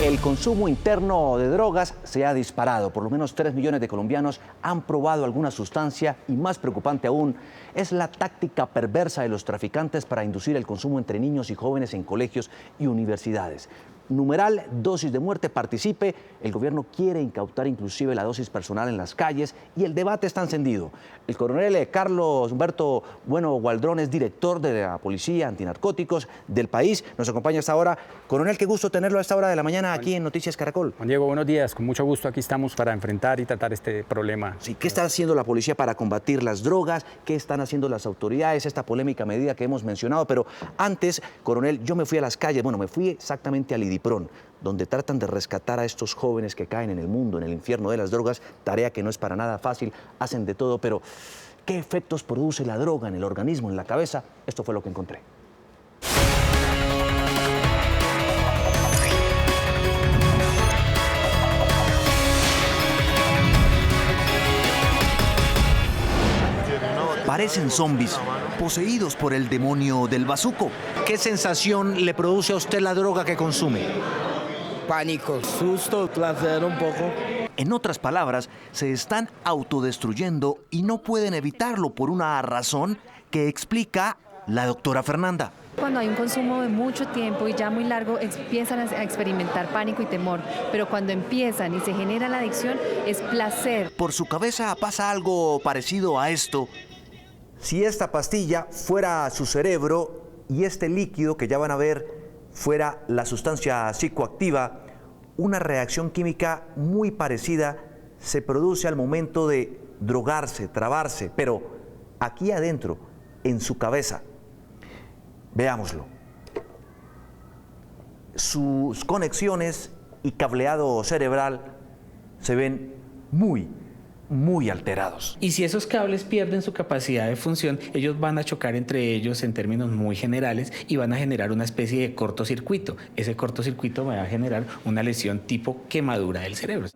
El consumo interno de drogas se ha disparado. Por lo menos 3 millones de colombianos han probado alguna sustancia y, más preocupante aún, es la táctica perversa de los traficantes para inducir el consumo entre niños y jóvenes en colegios y universidades. Numeral dosis de muerte, participe. El gobierno quiere incautar inclusive la dosis personal en las calles y el debate está encendido. El coronel Carlos Humberto Bueno Gualdrón es director de la Policía Antinarcóticos del país. Nos acompaña a esta hora. Coronel, qué gusto tenerlo a esta hora de la mañana aquí en Noticias Caracol. Juan Diego, buenos días. Con mucho gusto aquí estamos para enfrentar y tratar este problema. Sí, ¿qué está haciendo la policía para combatir las drogas? ¿Qué están haciendo las autoridades? Esta polémica medida que hemos mencionado. Pero antes, coronel, yo me fui a las calles. Bueno, me fui exactamente al IDIPRON, donde tratan de rescatar a estos jóvenes que caen en el mundo, en el infierno de las drogas, tarea que no es para nada fácil, hacen de todo, pero ¿qué efectos produce la droga en el organismo, en la cabeza? Esto fue lo que encontré. Parecen zombies, poseídos por el demonio del bazuco. ¿Qué sensación le produce a usted la droga que consume? Pánico, susto, placer un poco. En otras palabras, se están autodestruyendo y no pueden evitarlo por una razón que explica la doctora Fernanda. Cuando hay un consumo de mucho tiempo y ya muy largo, empiezan a experimentar pánico y temor, pero cuando empiezan y se genera la adicción, es placer. Por su cabeza pasa algo parecido a esto. Si esta pastilla fuera su cerebro y este líquido que ya van a ver fuera la sustancia psicoactiva, una reacción química muy parecida se produce al momento de drogarse, trabarse, pero aquí adentro, en su cabeza. Veámoslo. Sus conexiones y cableado cerebral se ven muy alterados. Y si esos cables pierden su capacidad de función, ellos van a chocar entre ellos en términos muy generales y van a generar una especie de cortocircuito. Ese cortocircuito va a generar una lesión tipo quemadura del cerebro.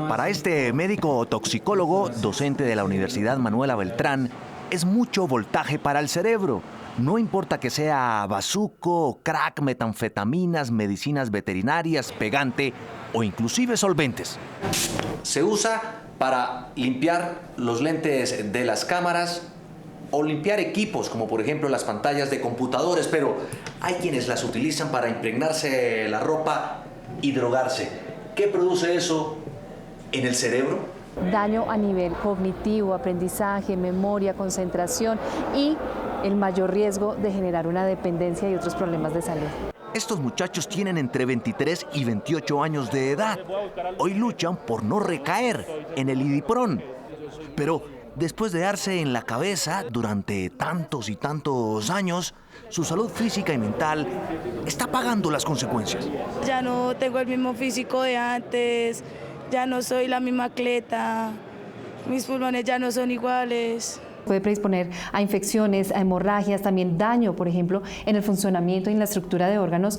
Para este médico toxicólogo, docente de la Universidad Manuela Beltrán, es mucho voltaje para el cerebro. No importa que sea bazuco, crack, metanfetaminas, medicinas veterinarias, pegante o inclusive solventes. Se usa para limpiar los lentes de las cámaras o limpiar equipos, como por ejemplo las pantallas de computadores, pero hay quienes las utilizan para impregnarse la ropa y drogarse. ¿Qué produce eso en el cerebro? Daño a nivel cognitivo, aprendizaje, memoria, concentración y el mayor riesgo de generar una dependencia y otros problemas de salud. Estos muchachos tienen entre 23 y 28 años de edad. Hoy luchan por no recaer en el IDIPRON. Pero después de darse en la cabeza durante tantos y tantos años, su salud física y mental está pagando las consecuencias. Ya no tengo el mismo físico de antes, ya no soy la misma atleta, mis pulmones ya no son iguales. Puede predisponer a infecciones, a hemorragias, también daño, por ejemplo, en el funcionamiento y en la estructura de órganos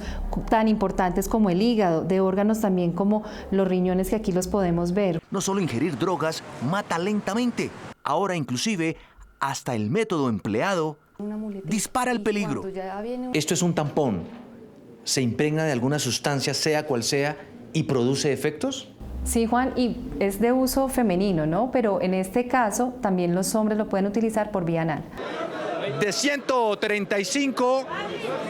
tan importantes como el hígado, de órganos también como los riñones, que aquí los podemos ver. No solo ingerir drogas mata lentamente, ahora inclusive hasta el método empleado dispara el peligro. Esto es un tampón. ¿Se impregna de alguna sustancia, sea cual sea, y produce efectos? Sí, Juan, y es de uso femenino, ¿no? Pero en este caso también los hombres lo pueden utilizar por vía anal. De 135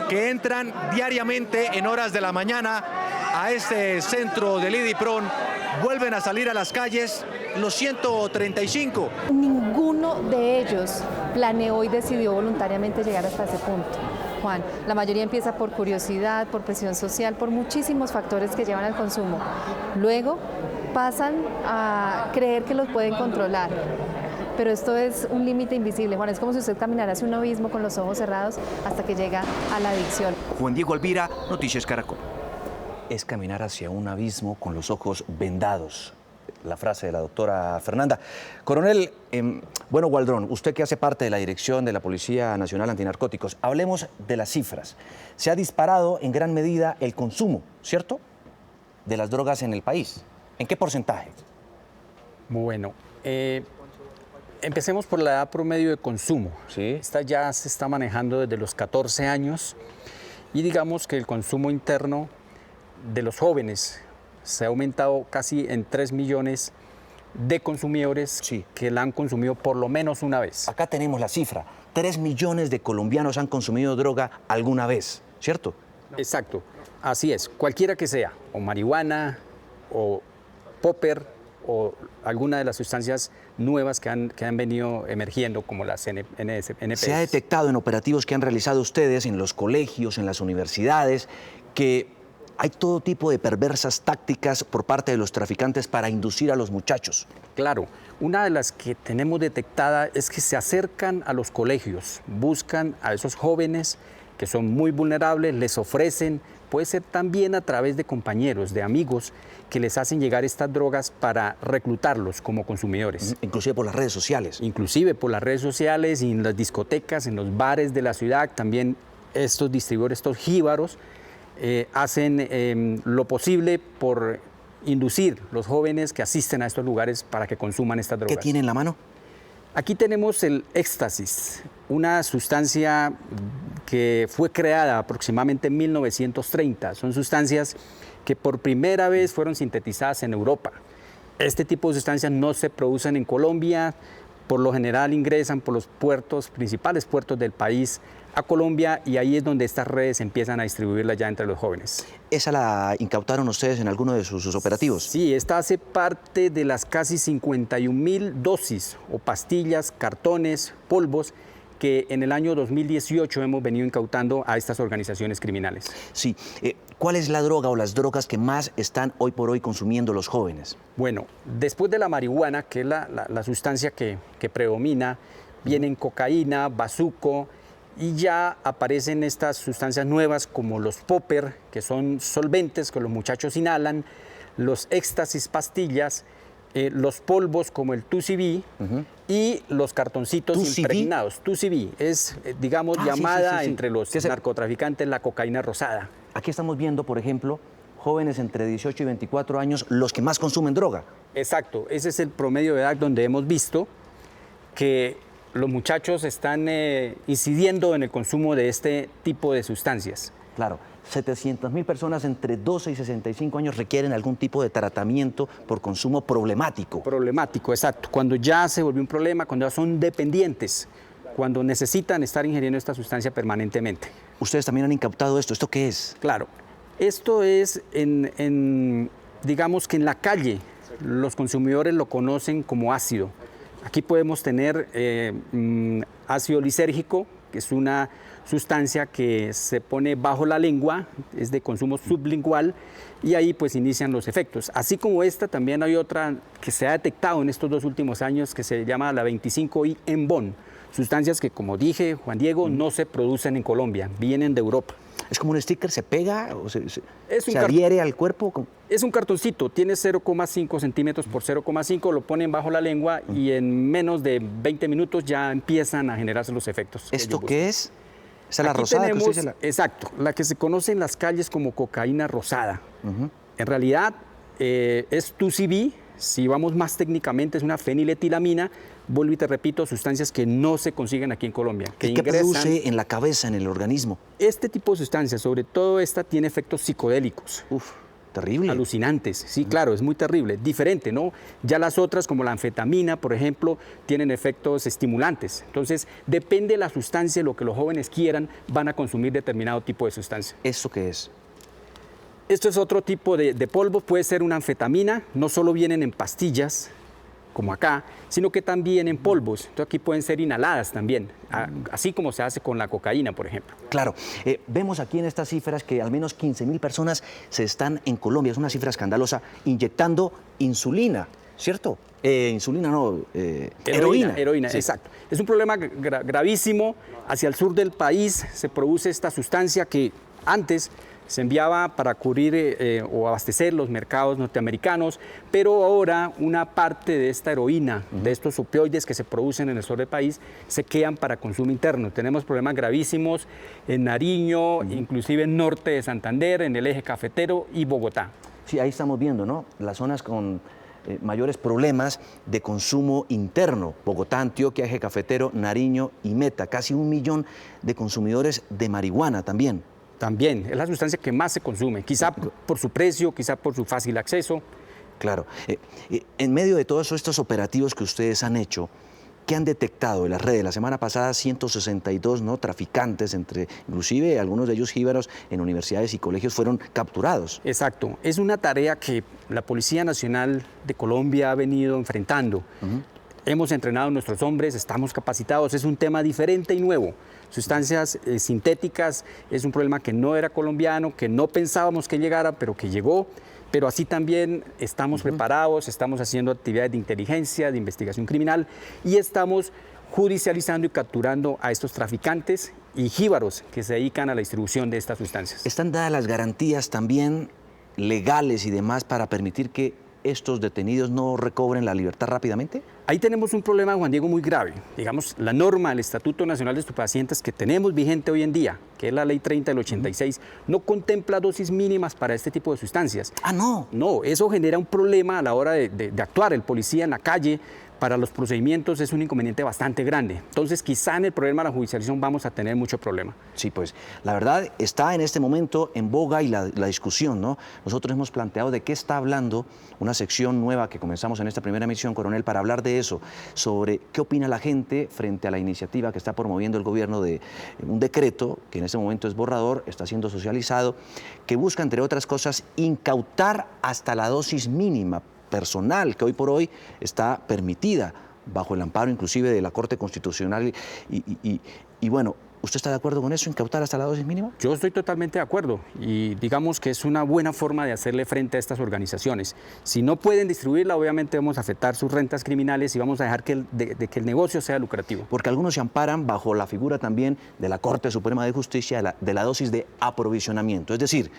que entran diariamente en horas de la mañana a este centro del IDIPRON, vuelven a salir a las calles los 135. Ninguno de ellos planeó y decidió voluntariamente llegar hasta ese punto, Juan. La mayoría empieza por curiosidad, por presión social, por muchísimos factores que llevan al consumo. Luego pasan a creer que los pueden controlar. Pero esto es un límite invisible, Juan. Es como si usted caminara hacia un abismo con los ojos cerrados hasta que llega a la adicción. Juan Diego Alvira, Noticias Caracol. Es caminar hacia un abismo con los ojos vendados. La frase de la doctora Fernanda. Coronel Bueno Gualdrón, usted que hace parte de la dirección de la Policía Nacional Antinarcóticos, hablemos de las cifras. Se ha disparado en gran medida el consumo, ¿cierto?, de las drogas en el país. ¿En qué porcentaje? Bueno, empecemos por la edad promedio de consumo. Sí. Esta ya se está manejando desde los 14 años y digamos que el consumo interno de los jóvenes se ha aumentado casi en 3 millones de consumidores que la han consumido por lo menos una vez. Acá tenemos la cifra. 3 millones de colombianos han consumido droga alguna vez, ¿cierto? Exacto, así es. Cualquiera que sea, o marihuana, o popper, o alguna de las sustancias nuevas que han venido emergiendo, como las NPS. Se ha detectado en operativos que han realizado ustedes en los colegios, en las universidades, que hay todo tipo de perversas tácticas por parte de los traficantes para inducir a los muchachos. Claro, una de las que tenemos detectada es que se acercan a los colegios, buscan a esos jóvenes que son muy vulnerables, les ofrecen, puede ser también a través de compañeros, de amigos, que les hacen llegar estas drogas para reclutarlos como consumidores. Inclusive por las redes sociales. Inclusive por las redes sociales y en las discotecas, en los bares de la ciudad, también estos distribuidores, estos jíbaros, hacen lo posible por inducir los jóvenes que asisten a estos lugares para que consuman estas drogas. ¿Qué tiene en la mano? Aquí tenemos el éxtasis, una sustancia que fue creada aproximadamente en 1930. Son sustancias que por primera vez fueron sintetizadas en Europa. Este tipo de sustancias no se producen en Colombia, por lo general ingresan por los principales puertos del país a Colombia, y ahí es donde estas redes empiezan a distribuirla ya entre los jóvenes. ¿Esa la incautaron ustedes en alguno de sus operativos? Sí, esta hace parte de las casi 51.000 dosis o pastillas, cartones, polvos que en el año 2018 hemos venido incautando a estas organizaciones criminales. Sí. ¿Cuál es la droga o las drogas que más están hoy por hoy consumiendo los jóvenes? Bueno, después de la marihuana, que es la sustancia que predomina, vienen cocaína, bazuco, y ya aparecen estas sustancias nuevas como los popper, que son solventes que los muchachos inhalan, los éxtasis pastillas, los polvos como el 2CB y los cartoncitos 2CB. impregnados. 2CB es, digamos, llamada entre los narcotraficantes la cocaína rosada. Aquí estamos viendo, por ejemplo, jóvenes entre 18 y 24 años, los que más consumen droga. Exacto, ese es el promedio de edad donde hemos visto que los muchachos están incidiendo en el consumo de este tipo de sustancias. Claro, 700.000 personas entre 12 y 65 años requieren algún tipo de tratamiento por consumo problemático. Problemático, exacto. Cuando ya se volvió un problema, cuando ya son dependientes, cuando necesitan estar ingiriendo esta sustancia permanentemente. Ustedes también han incautado esto. ¿Esto qué es? Claro, esto es, digamos que en la calle los consumidores lo conocen como ácido. Aquí podemos tener ácido lisérgico, que es una sustancia que se pone bajo la lengua, es de consumo sublingual, y ahí pues inician los efectos. Así como esta, también hay otra que se ha detectado en estos 2 últimos años que se llama la 25I Enbon, sustancias que, como dije, Juan Diego, no se producen en Colombia, vienen de Europa. ¿Es como un sticker? ¿Se pega o se un adhiere al cuerpo? Es un cartoncito, tiene 0,5 centímetros por 0,5, lo ponen bajo la lengua y en menos de 20 minutos ya empiezan a generarse los efectos. ¿Esto qué es? ¿Esa es la Aquí rosada? tenemos, exacto, la que se conoce en las calles como cocaína rosada. En realidad es 2CB, si vamos más técnicamente es una feniletilamina. Vuelvo y te repito, sustancias que no se consiguen aquí en Colombia. ¿Qué produce en la cabeza, en el organismo? Este tipo de sustancias, sobre todo esta, tiene efectos psicodélicos. Uf, terrible. Alucinantes, sí, claro, es muy terrible. Diferente, ¿no? Ya las otras, como la anfetamina, por ejemplo, tienen efectos estimulantes. Entonces, depende de la sustancia, lo que los jóvenes quieran, van a consumir determinado tipo de sustancia. ¿Esto qué es? Esto es otro tipo de polvo, puede ser una anfetamina, no solo vienen en pastillas, como acá, sino que también en polvos. Entonces aquí pueden ser inhaladas también, así como se hace con la cocaína, por ejemplo. Claro, vemos aquí en estas cifras que al menos 15.000 personas se están en Colombia, es una cifra escandalosa, inyectando insulina, ¿cierto? Insulina no, heroína. Heroína, sí. Exacto. Es un problema gravísimo. Hacia el sur del país se produce esta sustancia que antes se enviaba para cubrir o abastecer los mercados norteamericanos, pero ahora una parte de esta heroína, de estos opioides que se producen en el sur del país, se quedan para consumo interno. Tenemos problemas gravísimos en Nariño, inclusive en norte de Santander, en el eje cafetero y Bogotá. Sí, ahí estamos viendo, ¿no? Las zonas con mayores problemas de consumo interno. Bogotá, Antioquia, eje cafetero, Nariño y Meta. Casi 1 millón de consumidores de marihuana también. También, es la sustancia que más se consume, quizá por su precio, quizá por su fácil acceso. Claro. En medio de todos estos operativos que ustedes han hecho, ¿qué han detectado en las redes? La semana pasada 162 traficantes, inclusive algunos de ellos jíbaros en universidades y colegios, fueron capturados. Exacto. Es una tarea que la Policía Nacional de Colombia ha venido enfrentando. Hemos entrenado a nuestros hombres, estamos capacitados. Es un tema diferente y nuevo. Sustancias sintéticas es un problema que no era colombiano, que no pensábamos que llegara, pero que llegó. Pero así también estamos preparados, estamos haciendo actividades de inteligencia, de investigación criminal y estamos judicializando y capturando a estos traficantes y jíbaros que se dedican a la distribución de estas sustancias. ¿Están dadas las garantías también legales y demás para permitir que estos detenidos no recobren la libertad rápidamente? Ahí tenemos un problema, Juan Diego, muy grave. Digamos, la norma del Estatuto Nacional de Estupefacientes que tenemos vigente hoy en día, que es la Ley 30 del 86, no contempla dosis mínimas para este tipo de sustancias. Ah, no. No, eso genera un problema a la hora de actuar. El policía en la calle, para los procedimientos, es un inconveniente bastante grande. Entonces, quizá en el problema de la judicialización vamos a tener mucho problema. Sí, pues la verdad está en este momento en boga y la discusión, ¿no? Nosotros hemos planteado de qué está hablando una sección nueva que comenzamos en esta primera emisión, coronel, para hablar de eso, sobre qué opina la gente frente a la iniciativa que está promoviendo el gobierno de un decreto, que en este momento es borrador, está siendo socializado, que busca, entre otras cosas, incautar hasta la dosis mínima personal que hoy por hoy está permitida bajo el amparo inclusive de la Corte Constitucional y bueno, ¿usted está de acuerdo con eso, incautar hasta la dosis mínima? Yo estoy totalmente de acuerdo y digamos que es una buena forma de hacerle frente a estas organizaciones. Si no pueden distribuirla, obviamente vamos a afectar sus rentas criminales y vamos a dejar que el negocio sea lucrativo. Porque algunos se amparan bajo la figura también de la Corte Suprema de Justicia de la dosis de aprovisionamiento, es decir,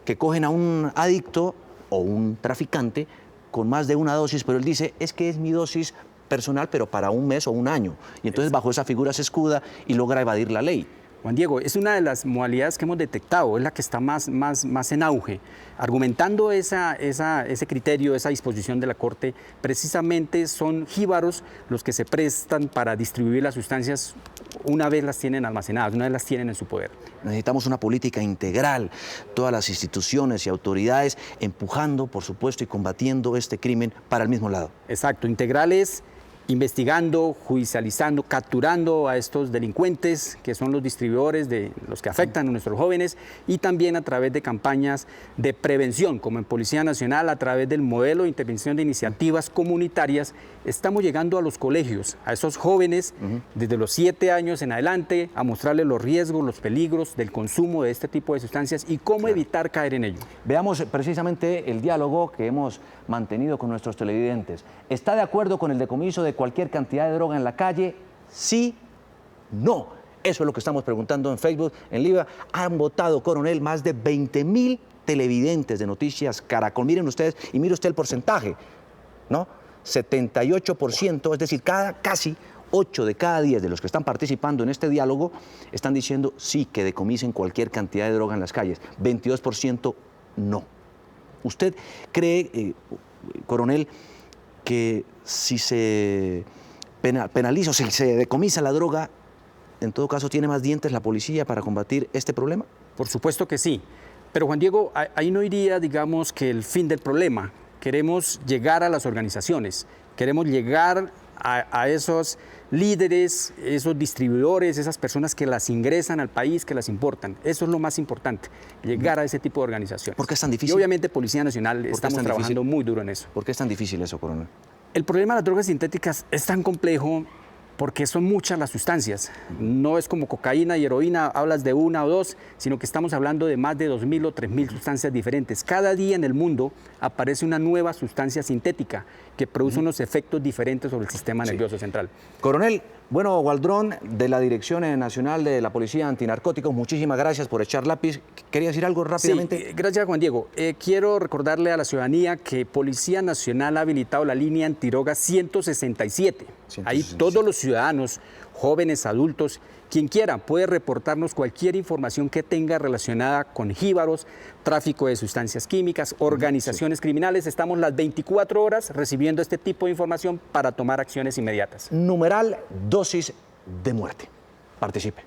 que cogen a un adicto o un traficante con más de una dosis, pero él dice, es que es mi dosis personal, pero para un mes o un año. Y entonces bajo esa figura se escuda y logra evadir la ley. Juan Diego, es una de las modalidades que hemos detectado, es la que está más en auge. Argumentando ese criterio, esa disposición de la Corte, precisamente son jíbaros los que se prestan para distribuir las sustancias una vez las tienen almacenadas, una vez las tienen en su poder. Necesitamos una política integral, todas las instituciones y autoridades empujando, por supuesto, y combatiendo este crimen para el mismo lado. Exacto, integrales, investigando, judicializando, capturando a estos delincuentes que son los distribuidores de los que afectan a nuestros jóvenes y también a través de campañas de prevención, como en Policía Nacional, a través del modelo de intervención de iniciativas comunitarias, estamos llegando a los colegios, a esos jóvenes desde los 7 años en adelante, a mostrarles los riesgos, los peligros del consumo de este tipo de sustancias y cómo evitar caer en ello. Veamos precisamente el diálogo que hemos mantenido con nuestros televidentes. ¿Está de acuerdo con el decomiso de cualquier cantidad de droga en la calle? Sí, no. Eso es lo que estamos preguntando en Facebook, en Liva. Han votado, coronel, más de 20.000 televidentes de Noticias Caracol. Miren ustedes, y mire usted el porcentaje, ¿no? 78%, es decir, casi 8 de cada 10 de los que están participando en este diálogo están diciendo sí, que decomisen cualquier cantidad de droga en las calles. 22% no. ¿Usted cree, coronel, que si se penaliza o si se decomisa la droga, en todo caso tiene más dientes la policía para combatir este problema? Por supuesto que sí. Pero Juan Diego, ahí no iría, digamos, que el fin del problema. Queremos llegar a las organizaciones, queremos llegar a esos líderes, esos distribuidores, esas personas que las ingresan al país, que las importan. Eso es lo más importante, llegar a ese tipo de organizaciones. ¿Por qué es tan difícil? Y obviamente Policía Nacional estamos trabajando muy duro en eso. ¿Por qué es tan difícil eso, coronel? El problema de las drogas sintéticas es tan complejo porque son muchas las sustancias. No es como cocaína y heroína, hablas de una o dos, sino que estamos hablando de más de 2.000 o 3.000 sustancias diferentes. Cada día en el mundo aparece una nueva sustancia sintética que produce unos efectos diferentes sobre el sistema nervioso central. Coronel, bueno, Waldrón, de la Dirección Nacional de la Policía Antinarcóticos, muchísimas gracias por echar lápiz. ¿Quería decir algo rápidamente? Sí, gracias, Juan Diego. Quiero recordarle a la ciudadanía que Policía Nacional ha habilitado la línea antidroga 167. Ahí todos los ciudadanos, jóvenes, adultos, quien quiera puede reportarnos cualquier información que tenga relacionada con jíbaros, tráfico de sustancias químicas, organizaciones criminales. Estamos las 24 horas recibiendo este tipo de información para tomar acciones inmediatas. Numeral dosis de muerte. Participe.